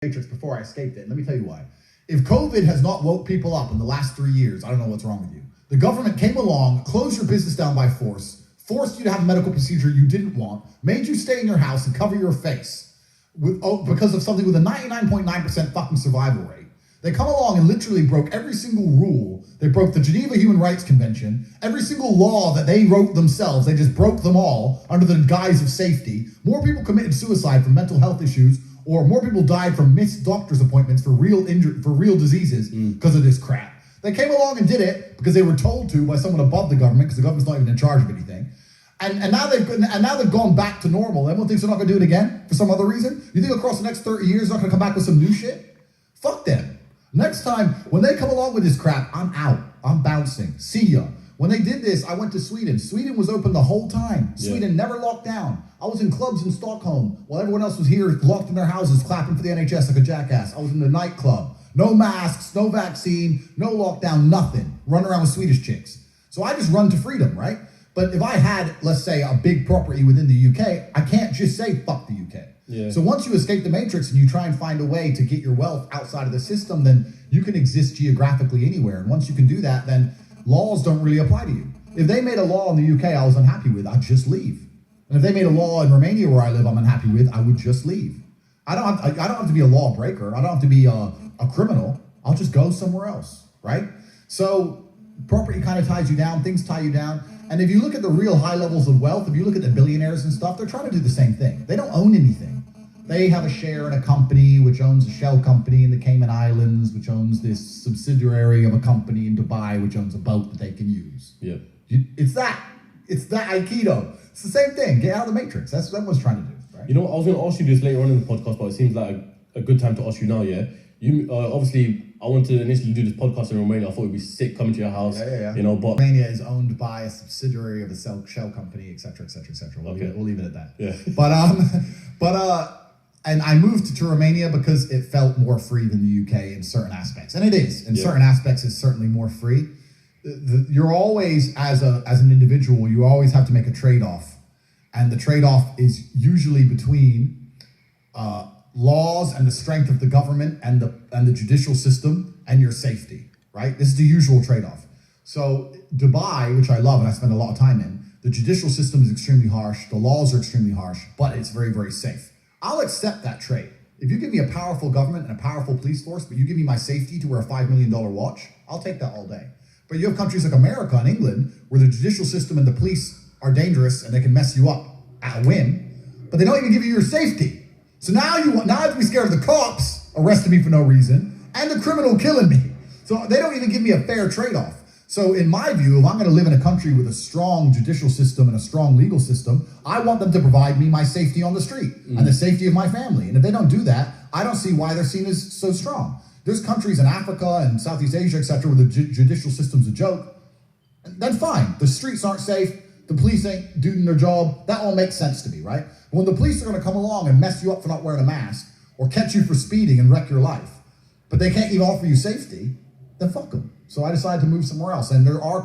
Matrix before I escaped it. Let me tell you why. If COVID has not woke people up in the last 3 years, I don't know what's wrong with you. The government came along, closed your business down by force, forced you to have a medical procedure you didn't want, made you stay in your house and cover your face because of something with a 99.9% fucking survival rate. They come along and literally broke every single rule. They broke the Geneva Human Rights Convention, every single law that they wrote themselves. They just broke them all under the guise of safety. More people committed suicide from mental health issues, or more people died from missed doctor's appointments for real diseases because of this crap. They came along and did it because they were told to by someone above the government, because the government's not even in charge of anything. And now they've gone back to normal. Everyone thinks they're not going to do it again for some other reason. You think across the next 30 years they're not going to come back with some new shit? Fuck them. Next time, when they come along with this crap, I'm out. I'm bouncing. See ya. When they did this, I went to Sweden. Sweden was open the whole time. Sweden never locked down. I was in clubs in Stockholm while everyone else was here locked in their houses clapping for the NHS like a jackass. I was in the nightclub. No masks, no vaccine, no lockdown, nothing. Run around with Swedish chicks. So I just run to freedom, right? But if I had, let's say, a big property within the UK, I can't just say fuck the UK. Yeah. So once you escape the matrix and you try and find a way to get your wealth outside of the system, then you can exist geographically anywhere. And once you can do that, then laws don't really apply to you. If they made a law in the UK I was unhappy with, I'd just leave. And if they made a law in Romania where I live I'm unhappy with, I would just leave. I don't have to be a lawbreaker. I don't have to be a criminal. I'll just go somewhere else, right? So property kind of ties you down. Things tie you down. And if you look at the real high levels of wealth, if you look at the billionaires and stuff, they're trying to do the same thing. They don't own anything. They have a share in a company which owns a shell company in the Cayman Islands, which owns this subsidiary of a company in Dubai, which owns a boat that they can use. Yeah, it's that Aikido. It's the same thing. Get out of the matrix. That's what everyone's trying to do. Right? You know, I was going to ask you this later on in the podcast, but it seems like a good time to ask you now. Yeah, you obviously. I wanted to initially do this podcast in Romania. I thought it'd be sick coming to your house. Yeah. You know, but Romania is owned by a subsidiary of a shell company, etc., etc., etc. We'll leave it at that. Yeah. And I moved to Romania because it felt more free than the UK in certain aspects, and it is. In certain aspects, it's certainly more free. You're always, as an individual, you always have to make a trade-off, and the trade-off is usually between laws and the strength of the government and the judicial system and your safety. Right? This is the usual trade-off. So Dubai, which I love and I spend a lot of time in, the judicial system is extremely harsh. The laws are extremely harsh, but it's very, very safe. I'll accept that trade. If you give me a powerful government and a powerful police force, but you give me my safety to wear a $5 million watch, I'll take that all day. But you have countries like America and England where the judicial system and the police are dangerous and they can mess you up at a whim, but they don't even give you your safety. So now I have to be scared of the cops arresting me for no reason and the criminal killing me. So they don't even give me a fair trade-off. So in my view, if I'm going to live in a country with a strong judicial system and a strong legal system, I want them to provide me my safety on the street and the safety of my family. And if they don't do that, I don't see why they're seen as so strong. There's countries in Africa and Southeast Asia, etc., where the judicial system's a joke. Then fine. The streets aren't safe. The police ain't doing their job. That all makes sense to me, right? But when the police are going to come along and mess you up for not wearing a mask or catch you for speeding and wreck your life, but they can't even offer you safety, then fuck them. So I decided to move somewhere else. And there are